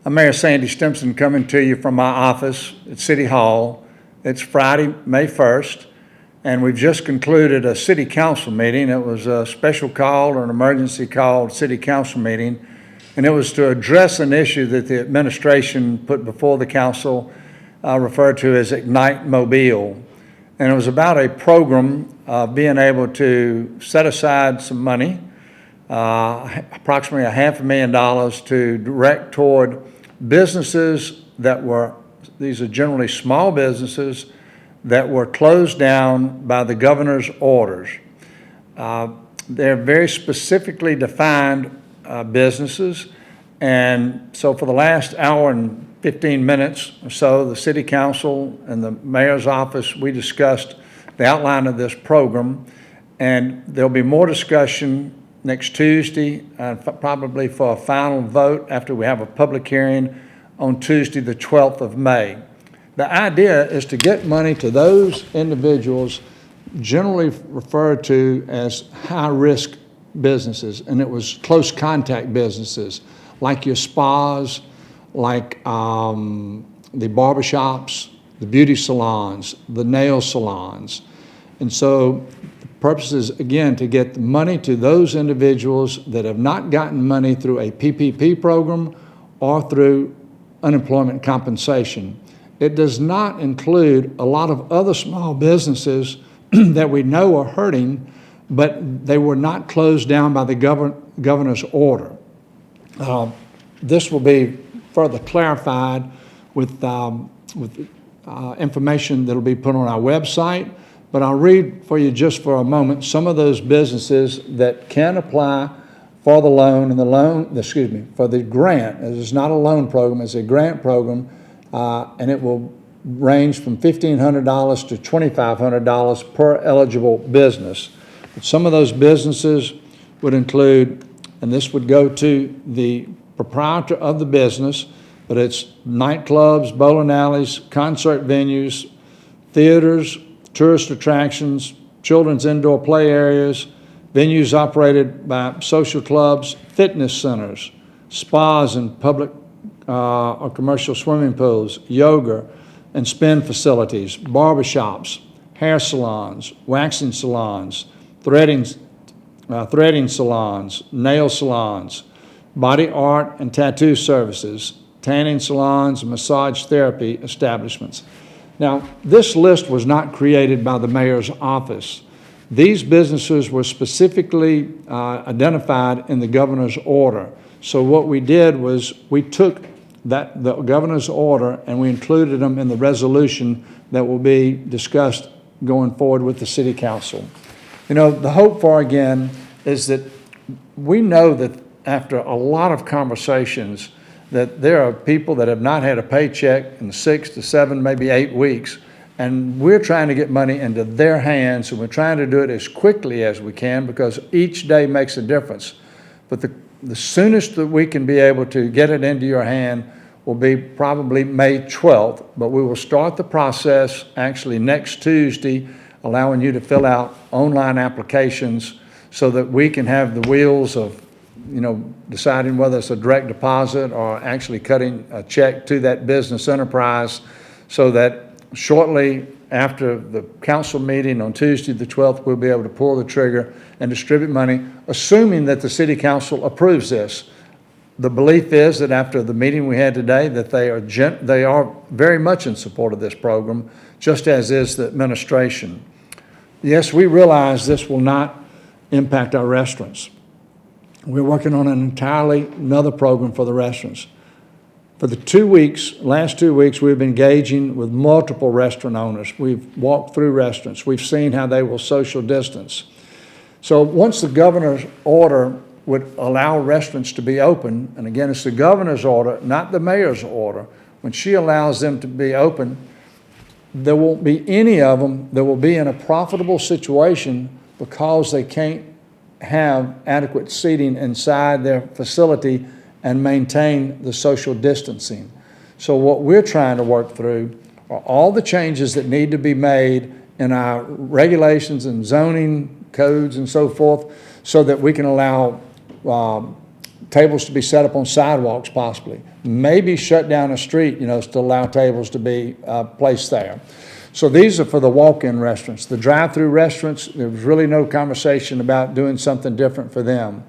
I'm Mayor Sandy Stimpson coming to you from my office at City Hall. It's Friday, May 1st, and we've just concluded a city council meeting. It was a special call or an emergency called city council meeting, and it was to address an issue that the administration put before the council, referred to as Ignite Mobile. And it was about a program of being able to set aside some money, approximately $500,000 to direct toward businesses that were, these are generally small businesses, that were closed down by the governor's orders. They're very specifically defined businesses, and so for the last hour and 15 minutes or so, the city council and the mayor's office, we discussed the outline of this program, and there'll be more discussion next Tuesday, probably for a final vote after we have a public hearing on Tuesday, the 12th of May. The idea is to get money to those individuals generally referred to as high-risk businesses, and it was close contact businesses, like your spas, like the barbershops, the beauty salons, the nail salons. And so the purpose is, again, to get the money to those individuals that have not gotten money through a PPP program or through unemployment compensation. It does not include a lot of other small businesses that we know are hurting, but they were not closed down by the governor's order. This will be further clarified with information that will be put on our website, but I'll read for you just for a moment some of those businesses that can apply for the loan, and for the grant. It is not a loan program, it's a grant program, and it will range from $1,500 to $2,500 per eligible business. But some of those businesses would include, and this would go to the proprietor of the business, but it's nightclubs, bowling alleys, concert venues, theaters, tourist attractions, children's indoor play areas, venues operated by social clubs, fitness centers, spas and public or commercial swimming pools, yoga and spin facilities, barbershops, hair salons, waxing salons, threading salons, nail salons, body art and tattoo services, tanning salons, and massage therapy establishments. Now, this list was not created by the mayor's office. These businesses were specifically identified in the governor's order. So what we did was we took the governor's order and we included them in the resolution that will be discussed going forward with the city council. You know, the hope for, again, is that we know that after a lot of conversations that there are people that have not had a paycheck in 6 to 7, maybe 8 weeks, and we're trying to get money into their hands, and we're trying to do it as quickly as we can because each day makes a difference. But the soonest that we can be able to get it into your hand will be probably May 12th, but we will start the process actually next Tuesday, allowing you to fill out online applications so that we can have the wheels of, you know, deciding whether it's a direct deposit or actually cutting a check to that business enterprise, so that shortly after the council meeting on Tuesday the 12th, we'll be able to pull the trigger and distribute money, assuming that the city council approves this. The belief is that after the meeting we had today, that they are very much in support of this program, just as is the administration. Yes, we realize this will not impact our restaurants. We're working on an entirely another program for the restaurants. For the last 2 weeks, we've been engaging with multiple restaurant owners. We've walked through restaurants. We've seen how they will social distance. So once the governor's order would allow restaurants to be open, and again, it's the governor's order, not the mayor's order, when she allows them to be open, there won't be any of them that will be in a profitable situation because they can't have adequate seating inside their facility and maintain the social distancing. So what we're trying to work through are all the changes that need to be made in our regulations and zoning codes and so forth, so that we can allow tables to be set up on sidewalks possibly, maybe shut down a street, to allow tables to be placed there. So these are for the walk-in restaurants. The drive-through restaurants, there was really no conversation about doing something different for them.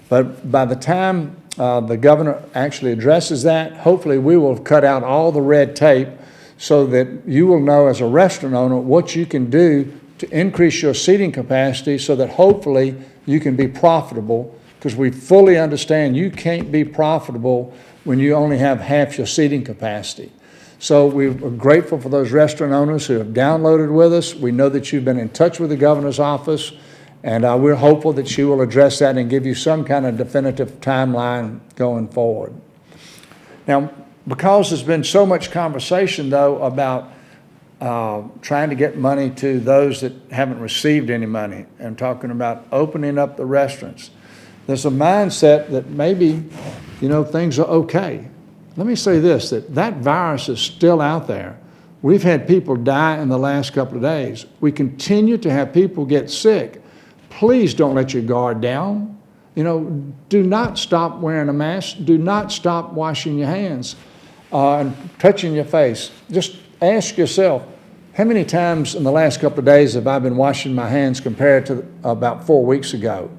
But by the time the governor actually addresses that, hopefully we will have cut out all the red tape so that you will know as a restaurant owner what you can do to increase your seating capacity so that hopefully you can be profitable, because we fully understand you can't be profitable when you only have half your seating capacity. So we're grateful for those restaurant owners who have downloaded with us. We know that you've been in touch with the governor's office, and we're hopeful that she will address that and give you some kind of definitive timeline going forward. Now, because there's been so much conversation, though, about trying to get money to those that haven't received any money and talking about opening up the restaurants, there's a mindset that maybe, things are okay. Let me say this, that virus is still out there. We've had people die in the last couple of days. We continue to have people get sick. Please don't let your guard down. Do not stop wearing a mask. Do not stop washing your hands and touching your face. Just ask yourself, how many times in the last couple of days have I been washing my hands compared to about 4 weeks ago?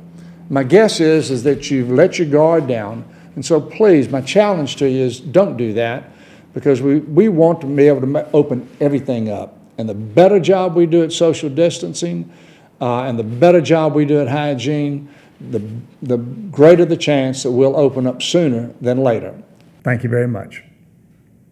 My guess is that you've let your guard down. And so please, my challenge to you is don't do that, because we want to be able to open everything up. And the better job we do at social distancing and the better job we do at hygiene, the greater the chance that we'll open up sooner than later. Thank you very much.